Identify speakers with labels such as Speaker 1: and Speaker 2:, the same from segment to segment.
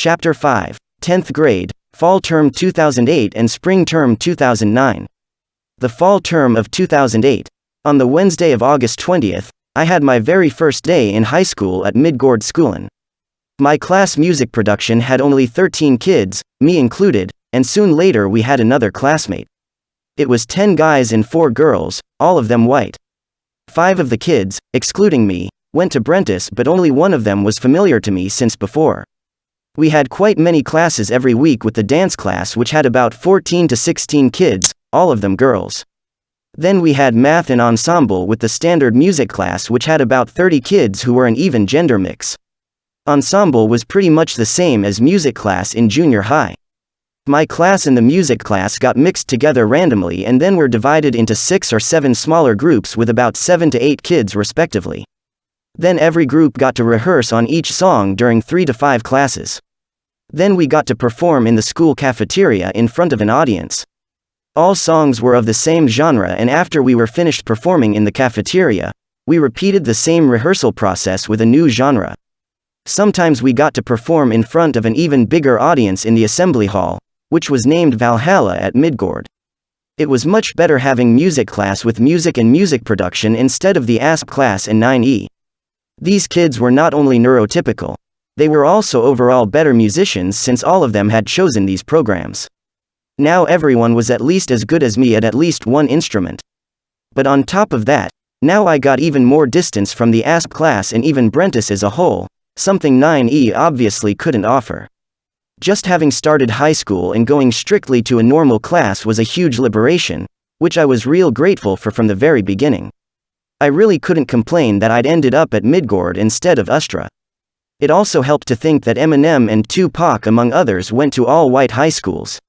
Speaker 1: Chapter 5. 10th grade, Fall Term 2008 and Spring Term 2009. The Fall Term of 2008. On the Wednesday of August 20th, I had my very first day in high school at Midgård Skolan. My class music production had only 13 kids, me included, and soon later we had another classmate. It was 10 guys and 4 girls, all of them white. 5 of the kids, excluding me, went to Brentis, but only one of them was familiar to me since before. We had quite many classes every week, with the dance class which had about 14 to 16 kids, all of them girls. Then we had math and ensemble with the standard music class which had about 30 kids who were an even gender mix. Ensemble was pretty much the same as music class in junior high. My class and the music class got mixed together randomly and then were divided into 6 or 7 smaller groups with about 7 to 8 kids respectively. Then every group got to rehearse on each song during 3 to 5 classes. Then we got to perform in the school cafeteria in front of an audience. All songs were of the same genre, and after we were finished performing in the cafeteria, we repeated the same rehearsal process with a new genre. Sometimes we got to perform in front of an even bigger audience in the assembly hall, which was named Valhalla at Midgård. It was much better having music class with music and music production instead of the ASP class and 9E. These kids were not only neurotypical, they were also overall better musicians since all of them had chosen these programs. Now everyone was at least as good as me at least one instrument. But on top of that, now I got even more distance from the ASP class and even Brentis as a whole, something 9E obviously couldn't offer. Just having started high school and going strictly to a normal class was a huge liberation, which I was real grateful for from the very beginning. I really couldn't complain that I'd ended up at Midgård instead of Östra. It also helped to think that Eminem and Tupac among others went to all white high schools.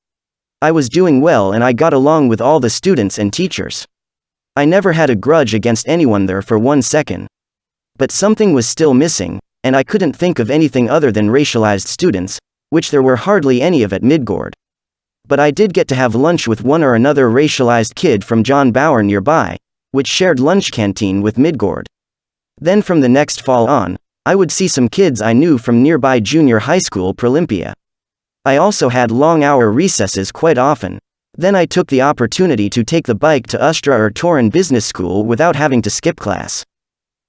Speaker 1: I was doing well and I got along with all the students and teachers. I never had a grudge against anyone there for one second. But something was still missing, and I couldn't think of anything other than racialized students, which there were hardly any of at Midgård. But I did get to have lunch with one or another racialized kid from John Bauer nearby, which shared lunch canteen with Midgård. Then from the next fall on, I would see some kids I knew from nearby junior high school Prolympia. I also had long-hour recesses quite often. Then I took the opportunity to take the bike to Östra or Torun Business School without having to skip class.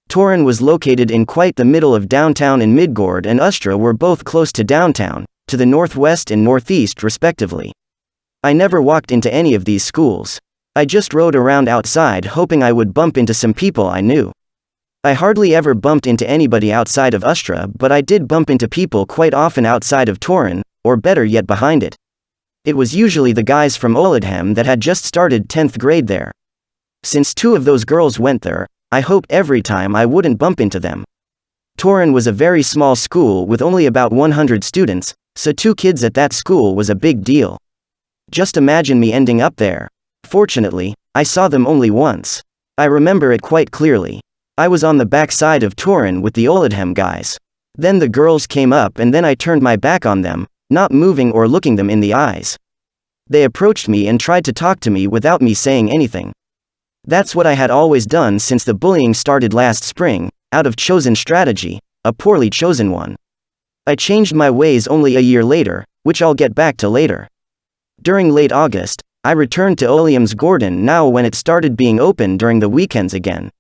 Speaker 1: Torun was located in quite the middle of downtown, and Midgård and Östra were both close to downtown, to the northwest and northeast respectively. I never walked into any of these schools. I just rode around outside hoping I would bump into some people I knew. I hardly ever bumped into anybody outside of Östra, but I did bump into people quite often outside of Torun, or better yet behind it. It was usually the guys from Oldham that had just started 10th grade there. Since 2 of those girls went there, I hoped every time I wouldn't bump into them. Torun was a very small school with only about 100 students, so 2 kids at that school was a big deal. Just imagine me ending up there. Fortunately, I saw them only once. I remember it quite clearly. I was on the back side of Torun with the Oldham guys. Then the girls came up and then I turned my back on them, not moving or looking them in the eyes. They approached me and tried to talk to me without me saying anything. That's what I had always done since the bullying started last spring, out of chosen strategy, a poorly chosen one. I changed my ways only a year later, which I'll get back to later. During late August, I returned to Oldham's Gordon now when it started being open during the weekends again.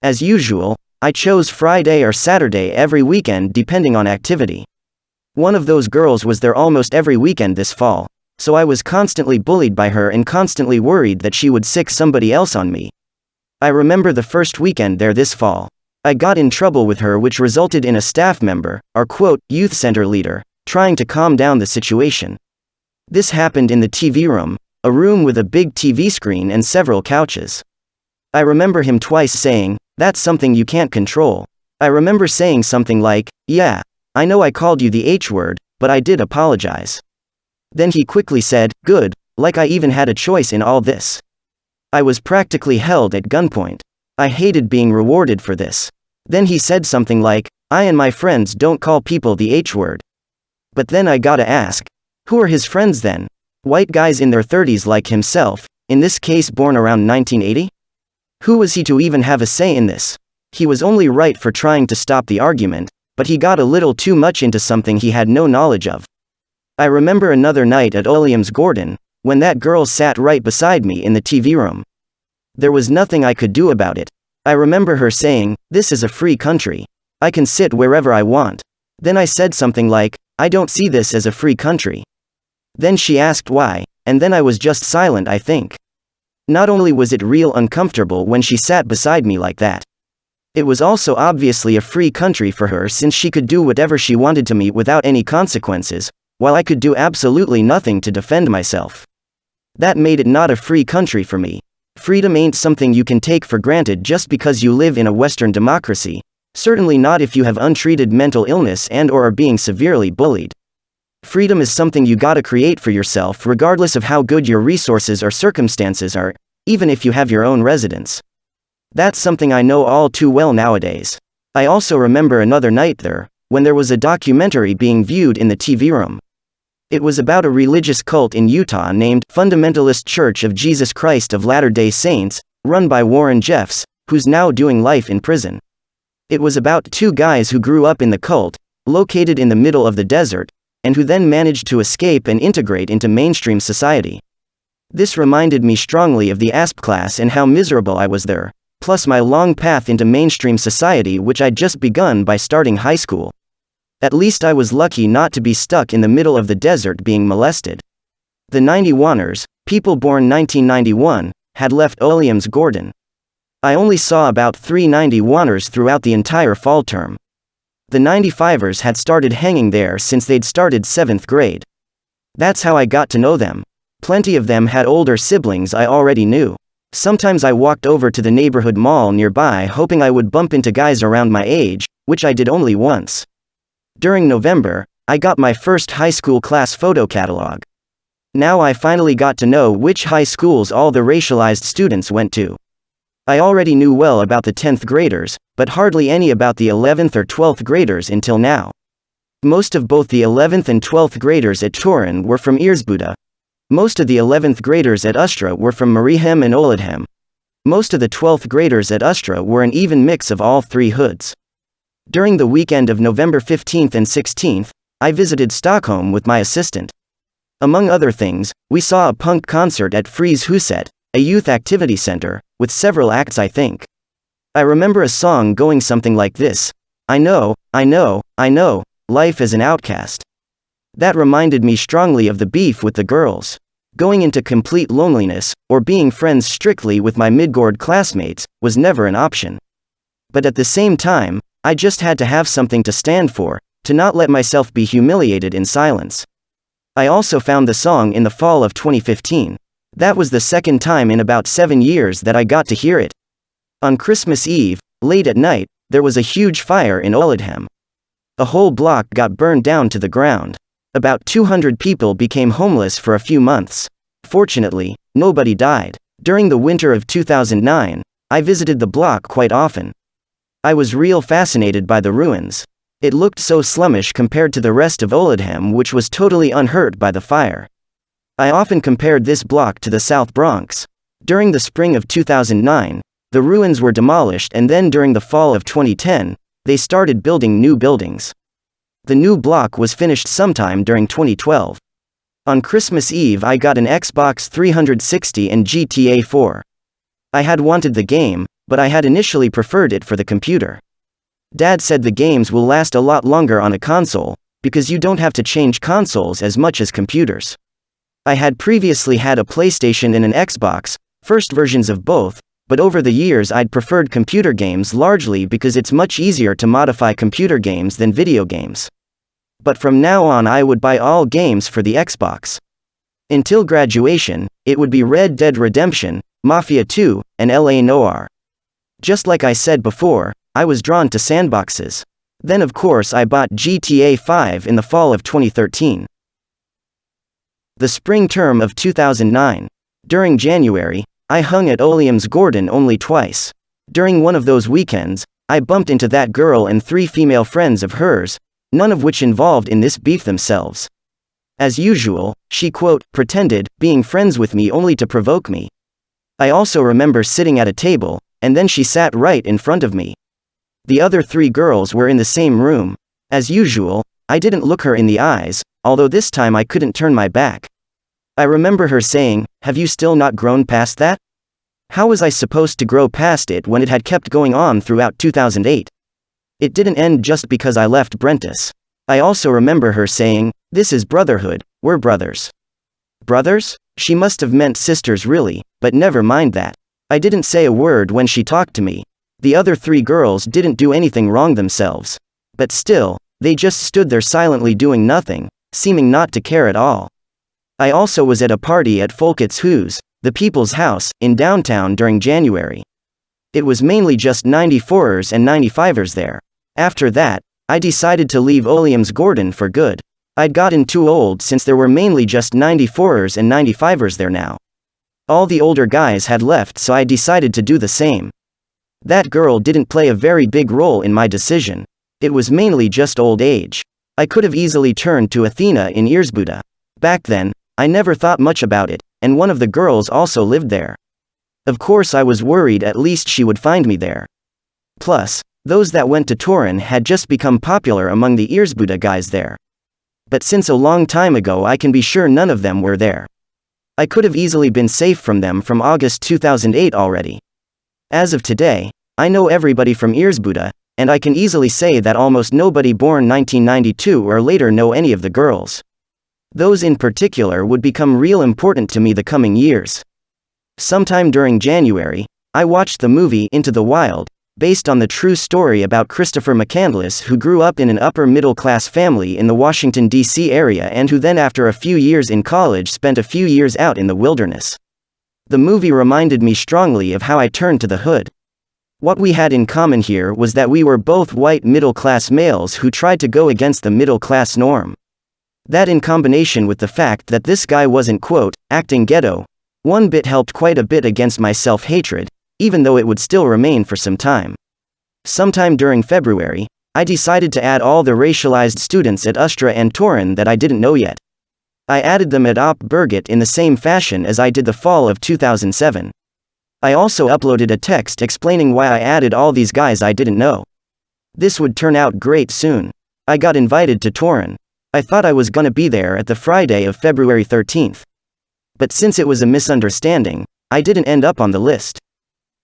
Speaker 1: As usual, I chose Friday or Saturday every weekend depending on activity. One of those girls was there almost every weekend this fall, so I was constantly bullied by her and constantly worried that she would sick somebody else on me. I remember the first weekend there this fall. I got in trouble with her, which resulted in a staff member, our youth center leader, trying to calm down the situation. This happened in the TV room, a room with a big TV screen and several couches. I remember him twice saying, "That's something you can't control." I remember saying something like, "Yeah, I know I called you the H word, but I did apologize." Then he quickly said, "Good, like I even had a choice in all this." I was practically held at gunpoint. I hated being rewarded for this. Then he said something like, "I and my friends don't call people the H word." But then I gotta ask, who are his friends then? White guys in their 30s like himself, in this case born around 1980? Who was he to even have a say in this? He was only right for trying to stop the argument, but he got a little too much into something he had no knowledge of. I remember another night at Williams Gordon, when that girl sat right beside me in the TV room. There was nothing I could do about it. I remember her saying, "This is a free country. I can sit wherever I want." Then I said something like, "I don't see this as a free country." Then she asked why, and then I was just silent, I think. Not only was it real uncomfortable when she sat beside me like that, it was also obviously a free country for her since she could do whatever she wanted to me without any consequences, while I could do absolutely nothing to defend myself. That made it not a free country for me. Freedom ain't something you can take for granted just because you live in a Western democracy, certainly not if you have untreated mental illness and/or are being severely bullied. Freedom is something you gotta create for yourself regardless of how good your resources or circumstances are, even if you have your own residence. That's something I know all too well nowadays. I also remember another night there, when there was a documentary being viewed in the TV room. It was about a religious cult in Utah named Fundamentalist Church of Jesus Christ of Latter-day Saints, run by Warren Jeffs, who's now doing life in prison. It was about two guys who grew up in the cult, located in the middle of the desert, and who then managed to escape and integrate into mainstream society. This reminded me strongly of the ASP class and how miserable I was there, plus my long path into mainstream society which I'd just begun by starting high school. At least I was lucky not to be stuck in the middle of the desert being molested. The 91ers, people born 1991, had left Williams Gordon. I only saw about 3 91ers throughout the entire fall term. The 95ers had started hanging there since they'd started 7th grade. That's how I got to know them. Plenty of them had older siblings I already knew. Sometimes I walked over to the neighborhood mall nearby hoping I would bump into guys around my age, which I did only once. During November, I got my first high school class photo catalog. Now I finally got to know which high schools all the racialized students went to. I already knew well about the 10th graders, but hardly any about the 11th or 12th graders until now. Most of both the 11th and 12th graders at Turin were from Earsbuda. Most of the 11th graders at Östra were from Mariehamn and Oldham. Most of the 12th graders at Östra were an even mix of all three hoods. During the weekend of November 15th and 16th, I visited Stockholm with my assistant. Among other things, we saw a punk concert at Fries Huset, a youth activity center, with several acts I think. I remember a song going something like this: I know, life as an outcast. That reminded me strongly of the beef with the girls. Going into complete loneliness, or being friends strictly with my Midgård classmates, was never an option. But at the same time, I just had to have something to stand for, to not let myself be humiliated in silence. I also found the song in the fall of 2015. That was the second time in about 7 years that I got to hear it. On Christmas Eve, late at night, there was a huge fire in Oldham. A whole block got burned down to the ground. About 200 people became homeless for a few months. Fortunately, nobody died. During the winter of 2009, I visited the block quite often. I was real fascinated by the ruins. It looked so slummish compared to the rest of Oldham, which was totally unhurt by the fire. I often compared this block to the South Bronx. During the spring of 2009, the ruins were demolished, and then during the fall of 2010, they started building new buildings. The new block was finished sometime during 2012. On Christmas Eve I got an Xbox 360 and GTA 4. I had wanted the game, but I had initially preferred it for the computer. Dad said the games will last a lot longer on a console, because you don't have to change consoles as much as computers. I had previously had a PlayStation and an Xbox, first versions of both, but over the years I'd preferred computer games largely because it's much easier to modify computer games than video games. But from now on I would buy all games for the Xbox. Until graduation, it would be Red Dead Redemption, Mafia 2, and LA Noire. Just like I said before, I was drawn to sandboxes. Then of course I bought GTA 5 in the fall of 2013. The spring term of 2009. During January, I hung at Williams Gordon only twice. During one of those weekends, I bumped into that girl and 3 female friends of hers, none of which involved in this beef themselves. As usual, she pretended being friends with me only to provoke me. I also remember sitting at a table, and then she sat right in front of me. The other 3 girls were in the same room, As usual, I didn't look her in the eyes, although this time I couldn't turn my back. I remember her saying, "Have you still not grown past that?" How was I supposed to grow past it when it had kept going on throughout 2008? It didn't end just because I left Brentis. I also remember her saying, "This is brotherhood, we're brothers." Brothers? She must have meant sisters really, but never mind that. I didn't say a word when she talked to me. The other 3 girls didn't do anything wrong themselves. But still, they just stood there silently doing nothing, seeming not to care at all. I also was at a party at Folkets Hus, the People's House, in downtown during January. It was mainly just 94ers and 95ers there. After that, I decided to leave Williams Gordon for good. I'd gotten too old since there were mainly just 94ers and 95ers there now. All the older guys had left, so I decided to do the same. That girl didn't play a very big role in my decision. It was mainly just old age. I could have easily turned to Athena in Earsbuda. Back then, I never thought much about it, and one of the girls also lived there. Of course I was worried at least she would find me there. Plus, those that went to Torun had just become popular among the Earsbuda guys there. But since a long time ago I can be sure none of them were there. I could have easily been safe from them from August 2008 already. As of today, I know everybody from Earsbuda, and I can easily say that almost nobody born 1992 or later know any of the girls. Those in particular would become real important to me the coming years. Sometime during January, I watched the movie Into the Wild, based on the true story about Christopher McCandless, who grew up in an upper-middle-class family in the Washington, D.C. area and who then after a few years in college spent a few years out in the wilderness. The movie reminded me strongly of how I turned to the hood. What we had in common here was that we were both white middle-class males who tried to go against the middle-class norm. That in combination with the fact that this guy wasn't, quote, acting ghetto, one bit helped quite a bit against my self-hatred, even though it would still remain for some time. Sometime during February, I decided to add all the racialized students at Östra and Torun that I didn't know yet. I added them at Op Birgit in the same fashion as I did the fall of 2007. I also uploaded a text explaining why I added all these guys I didn't know. This would turn out great soon. I got invited to Torun. I thought I was gonna be there at the Friday of February 13th. But since it was a misunderstanding, I didn't end up on the list.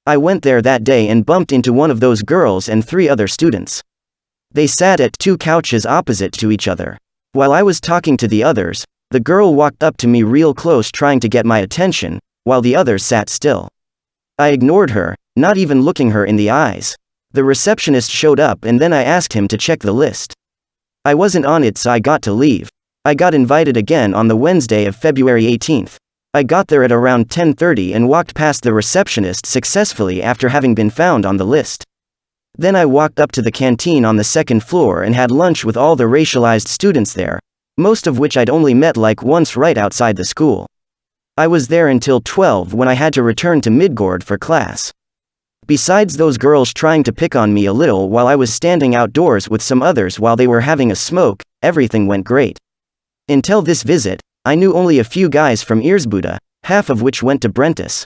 Speaker 1: I went there that day and bumped into one of those girls and 3 other students. They sat at 2 couches opposite to each other. While I was talking to the others, the girl walked up to me real close trying to get my attention, while the others sat still. I ignored her, not even looking her in the eyes. The receptionist showed up and then I asked him to check the list. I wasn't on it, so I got to leave. I got invited again on the Wednesday of February 18th. I got there at around 10:30 and walked past the receptionist successfully after having been found on the list. Then I walked up to the canteen on the 2nd floor and had lunch with all the racialized students there, most of which I'd only met like once right outside the school. I was there until 12 when I had to return to Midgård for class. Besides those girls trying to pick on me a little while I was standing outdoors with some others while they were having a smoke, everything went great. Until this visit, I knew only a few guys from Earsbuda, half of which went to Brentis.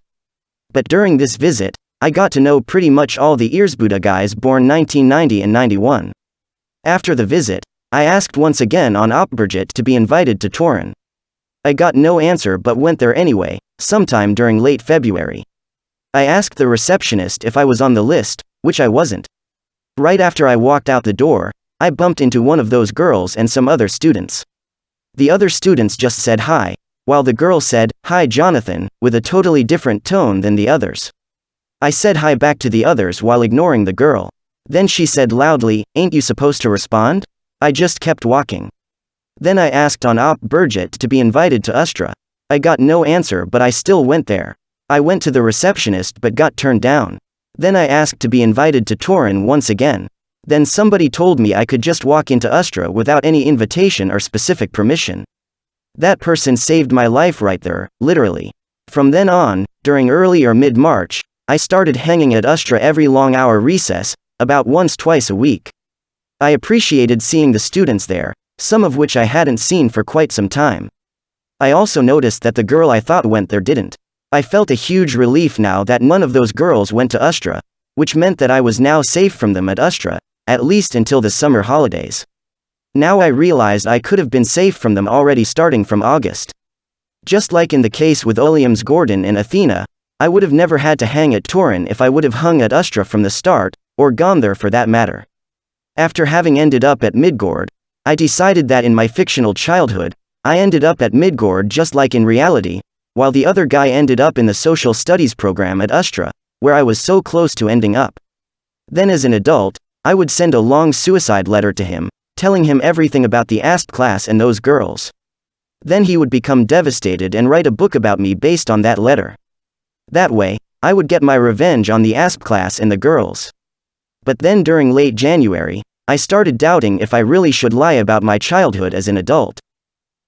Speaker 1: But during this visit, I got to know pretty much all the Earsbuda guys born 1990 and 91. After the visit, I asked once again on Opbergit to be invited to Torun. I got no answer but went there anyway, sometime during late February. I asked the receptionist if I was on the list, which I wasn't. Right after I walked out the door, I bumped into one of those girls and some other students. The other students just said hi, while the girl said, "Hi Jonathan," with a totally different tone than the others. I said hi back to the others while ignoring the girl. Then she said loudly, "Ain't you supposed to respond?" I just kept walking. Then I asked on Op Birgit to be invited to Östra. I got no answer but I still went there. I went to the receptionist but got turned down. Then I asked to be invited to Torun once again. Then somebody told me I could just walk into Östra without any invitation or specific permission. That person saved my life right there, literally. From then on, during early or mid-March, I started hanging at Östra every long hour recess, about once-twice a week. I appreciated seeing the students there, some of which I hadn't seen for quite some time. I also noticed that the girl I thought went there didn't. I felt a huge relief now that none of those girls went to Östra, which meant that I was now safe from them at Östra, at least until the summer holidays. Now I realized I could have been safe from them already starting from August. Just like in the case with Williams Gordon and Athena, I would have never had to hang at Turin if I would have hung at Östra from the start, or gone there for that matter. After having ended up at Midgård, I decided that in my fictional childhood, I ended up at Midgård just like in reality, while the other guy ended up in the social studies program at Östra, where I was so close to ending up. Then as an adult, I would send a long suicide letter to him, telling him everything about the ASP class and those girls. Then he would become devastated and write a book about me based on that letter. That way, I would get my revenge on the ASP class and the girls. But then during late January, I started doubting if I really should lie about my childhood as an adult.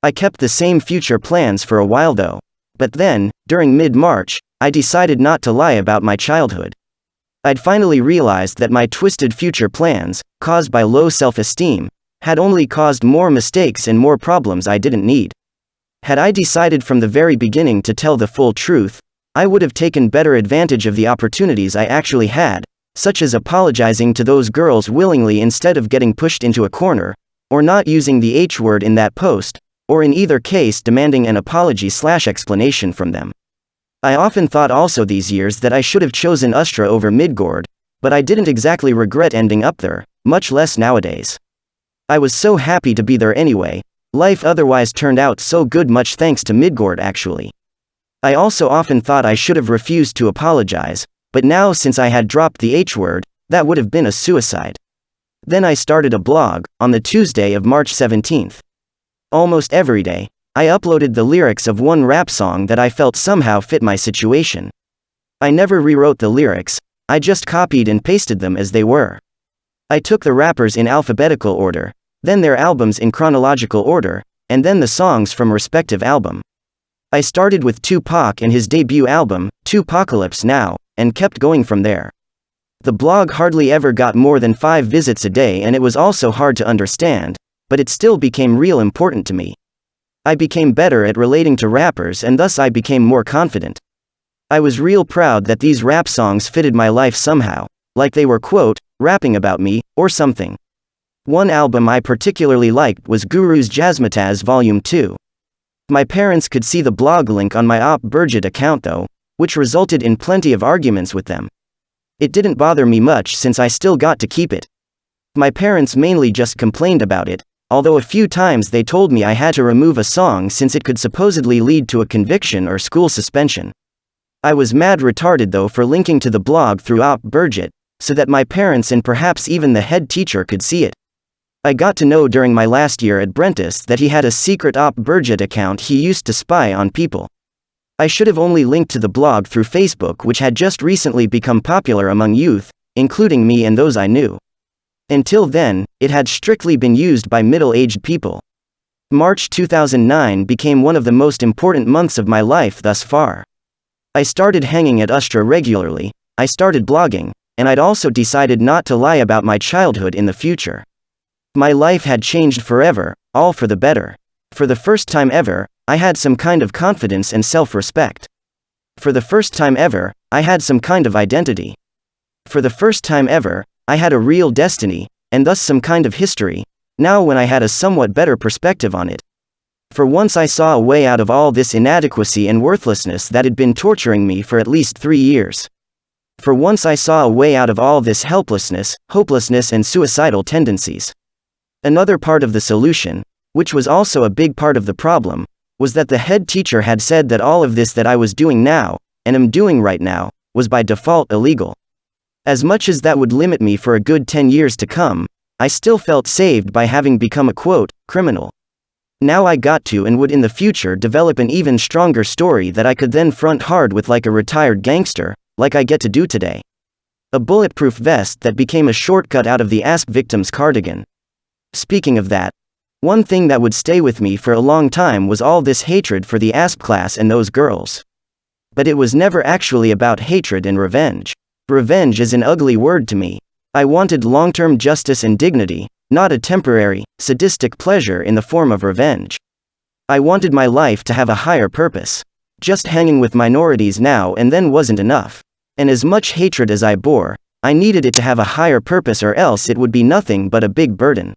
Speaker 1: I kept the same future plans for a while though. But then, during mid-March, I decided not to lie about my childhood. I'd finally realized that my twisted future plans, caused by low self-esteem, had only caused more mistakes and more problems I didn't need. Had I decided from the very beginning to tell the full truth, I would have taken better advantage of the opportunities I actually had, such as apologizing to those girls willingly instead of getting pushed into a corner, or not using the H word in that post, or in either case demanding an apology/explanation from them. I often thought also these years that I should have chosen Östra over Midgård, but I didn't exactly regret ending up there, much less nowadays. I was so happy to be there anyway, life otherwise turned out so good much thanks to Midgård actually. I also often thought I should have refused to apologize, but now since I had dropped the H word, that would have been a suicide. Then I started a blog, on the Tuesday of March 17th. Almost every day, I uploaded the lyrics of one rap song that I felt somehow fit my situation. I never rewrote the lyrics, I just copied and pasted them as they were. I took the rappers in alphabetical order, then their albums in chronological order, and then the songs from respective album. I started with Tupac and his debut album, Tupacalypse Now, and kept going from there. The blog hardly ever got more than 5 visits a day and it was also hard to understand, but it still became real important to me. I became better at relating to rappers and thus I became more confident. I was real proud that these rap songs fitted my life somehow, like they were quote, rapping about me, or something. One album I particularly liked was Guru's Jazzmatazz Volume 2. My parents could see the blog link on my Op Burgit account though, which resulted in plenty of arguments with them. It didn't bother me much since I still got to keep it. My parents mainly just complained about it, although a few times they told me I had to remove a song since it could supposedly lead to a conviction or school suspension. I was mad retarded though for linking to the blog through Op Burgit, so that my parents and perhaps even the head teacher could see it. I got to know during my last year at Brentis that he had a secret Op Burgit account he used to spy on people. I should have only linked to the blog through Facebook, which had just recently become popular among youth, including me and those I knew. Until then, it had strictly been used by middle-aged people. March 2009 became one of the most important months of my life thus far. I started hanging at Östra regularly, I started blogging, and I'd also decided not to lie about my childhood in the future. My life had changed forever, all for the better. For the first time ever, I had some kind of confidence and self-respect. For the first time ever, I had some kind of identity. For the first time ever, I had a real destiny, and thus some kind of history, now when I had a somewhat better perspective on it. For once I saw a way out of all this inadequacy and worthlessness that had been torturing me for at least 3 years. For once I saw a way out of all this helplessness, hopelessness and suicidal tendencies. Another part of the solution, which was also a big part of the problem, was that the head teacher had said that all of this that I was doing now, and am doing right now, was by default illegal. As much as that would limit me for a good 10 years to come, I still felt saved by having become a quote, criminal. Now I got to and would in the future develop an even stronger story that I could then front hard with like a retired gangster, like I get to do today. A bulletproof vest that became a shortcut out of the ASP victim's cardigan. Speaking of that, one thing that would stay with me for a long time was all this hatred for the ASP class and those girls. But it was never actually about hatred and revenge. Revenge is an ugly word to me. I wanted long-term justice and dignity, not a temporary, sadistic pleasure in the form of revenge. I wanted my life to have a higher purpose. Just hanging with minorities now and then wasn't enough. And as much hatred as I bore, I needed it to have a higher purpose or else it would be nothing but a big burden.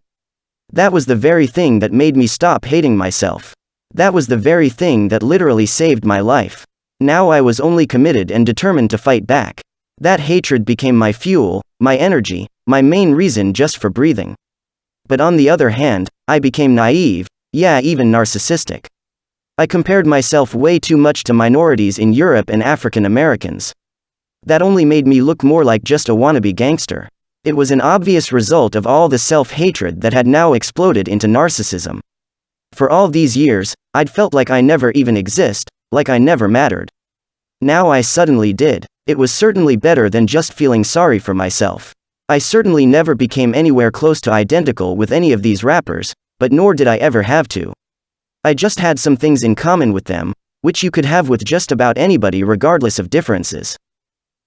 Speaker 1: That was the very thing that made me stop hating myself. That was the very thing that literally saved my life. Now I was only committed and determined to fight back. That hatred became my fuel, my energy, my main reason just for breathing. But on the other hand, I became naive, yeah, even narcissistic. I compared myself way too much to minorities in Europe and African Americans. That only made me look more like just a wannabe gangster. It was an obvious result of all the self-hatred that had now exploded into narcissism. For all these years, I'd felt like I never even exist, like I never mattered. Now I suddenly did. It was certainly better than just feeling sorry for myself. I certainly never became anywhere close to identical with any of these rappers, but nor did I ever have to. I just had some things in common with them, which you could have with just about anybody regardless of differences.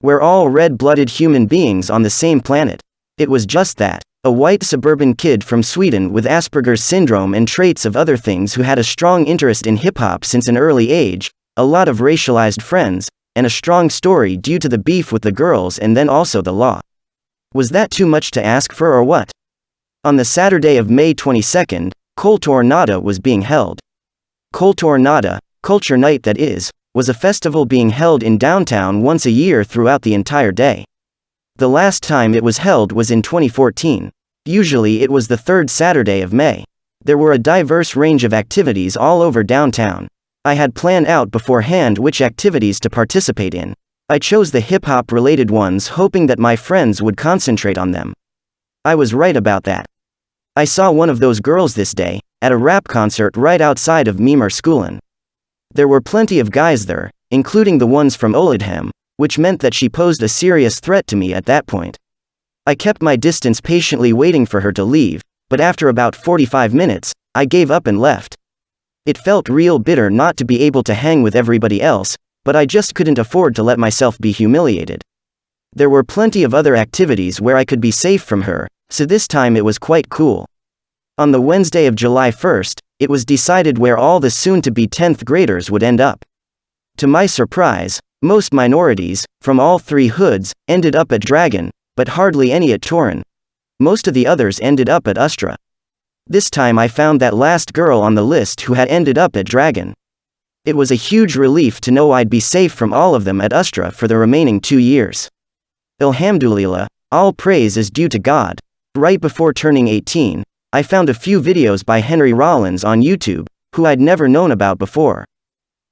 Speaker 1: We're all red-blooded human beings on the same planet. It was just that. A white suburban kid from Sweden with Asperger's syndrome and traits of other things who had a strong interest in hip-hop since an early age, a lot of racialized friends, and a strong story due to the beef with the girls and then also the law. Was that too much to ask for or what? On the Saturday of May 22nd, Kulturnada was being held. Kulturnada, Culture Night that is, was a festival being held in downtown once a year throughout the entire day. The last time it was held was in 2014. Usually it was the third Saturday of May. There were a diverse range of activities all over downtown. I had planned out beforehand which activities to participate in. I chose the hip-hop related ones hoping that my friends would concentrate on them. I was right about that. I saw one of those girls this day, at a rap concert right outside of Mimerskolan. There were plenty of guys there, including the ones from Oldham, which meant that she posed a serious threat to me at that point. I kept my distance patiently waiting for her to leave, but after about 45 minutes, I gave up and left. It felt real bitter not to be able to hang with everybody else, but I just couldn't afford to let myself be humiliated. There were plenty of other activities where I could be safe from her, so this time it was quite cool. On the Wednesday of July 1st, it was decided where all the soon-to-be 10th graders would end up. To my surprise, most minorities, from all three hoods, ended up at Dragon, but hardly any at Torun. Most of the others ended up at Östra. This time I found that last girl on the list who had ended up at Dragon. It was a huge relief to know I'd be safe from all of them at Östra for the remaining 2 years. Alhamdulillah, all praise is due to God. Right before turning 18, I found a few videos by Henry Rollins on YouTube, who I'd never known about before.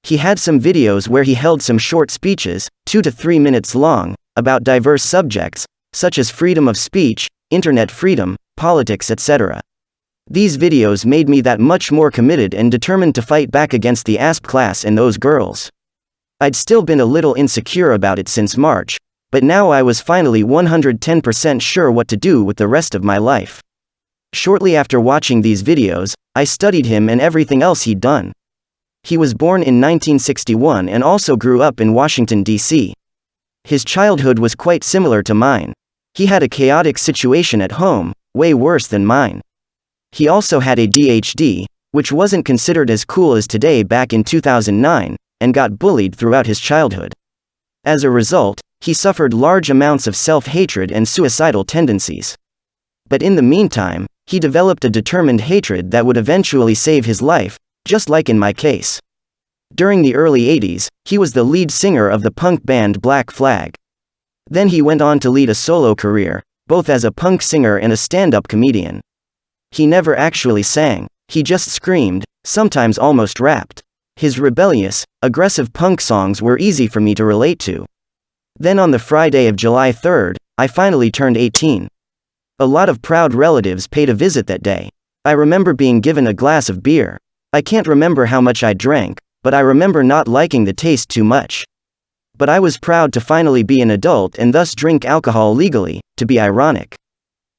Speaker 1: He had some videos where he held some short speeches, 2 to 3 minutes long, about diverse subjects, such as freedom of speech, internet freedom, politics, etc. These videos made me that much more committed and determined to fight back against the ASP class and those girls. I'd still been a little insecure about it since March, but now I was finally 110% sure what to do with the rest of my life. Shortly after watching these videos, I studied him and everything else he'd done. He was born in 1961 and also grew up in Washington, D.C. His childhood was quite similar to mine. He had a chaotic situation at home, way worse than mine. He also had ADHD, which wasn't considered as cool as today back in 2009, and got bullied throughout his childhood. As a result, he suffered large amounts of self-hatred and suicidal tendencies. But in the meantime, he developed a determined hatred that would eventually save his life, just like in my case. During the early 80s, he was the lead singer of the punk band Black Flag. Then he went on to lead a solo career, both as a punk singer and a stand-up comedian. He never actually sang, he just screamed, sometimes almost rapped. His rebellious, aggressive punk songs were easy for me to relate to. Then on the Friday of July 3rd, I finally turned 18. A lot of proud relatives paid a visit that day. I remember being given a glass of beer. I can't remember how much I drank, but I remember not liking the taste too much. But I was proud to finally be an adult and thus drink alcohol legally, to be ironic.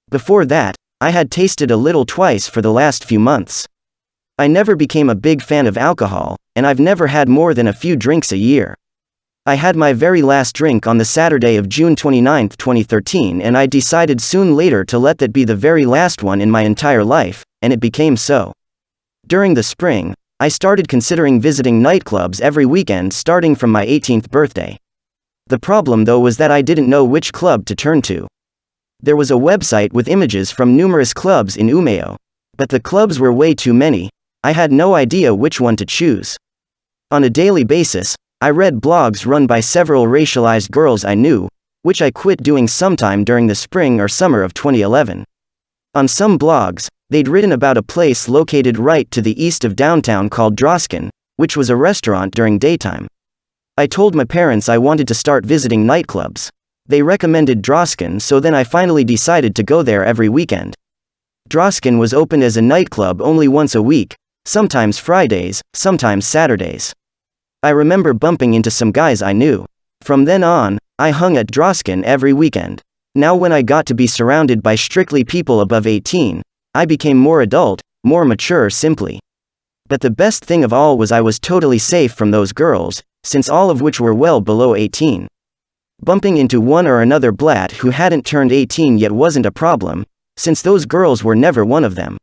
Speaker 1: Before that, I had tasted a little twice for the last few months. I never became a big fan of alcohol, and I've never had more than a few drinks a year. I had my very last drink on the Saturday of June 29, 2013, and I decided soon later to let that be the very last one in my entire life, and it became so. During the spring, I started considering visiting nightclubs every weekend starting from my 18th birthday. The problem though was that I didn't know which club to turn to. There was a website with images from numerous clubs in Umeå. But the clubs were way too many, I had no idea which one to choose. On a daily basis, I read blogs run by several racialized girls I knew, which I quit doing sometime during the spring or summer of 2011. On some blogs, they'd written about a place located right to the east of downtown called Droskin, which was a restaurant during daytime. I told my parents I wanted to start visiting nightclubs. They recommended Droskin, so then I finally decided to go there every weekend. Droskin was open as a nightclub only once a week, sometimes Fridays, sometimes Saturdays. I remember bumping into some guys I knew. From then on, I hung at Droskin every weekend. Now when I got to be surrounded by strictly people above 18, I became more adult, more mature simply. But the best thing of all was I was totally safe from those girls, since all of which were well below 18. Bumping into one or another blat who hadn't turned 18 yet wasn't a problem, since those girls were never one of them.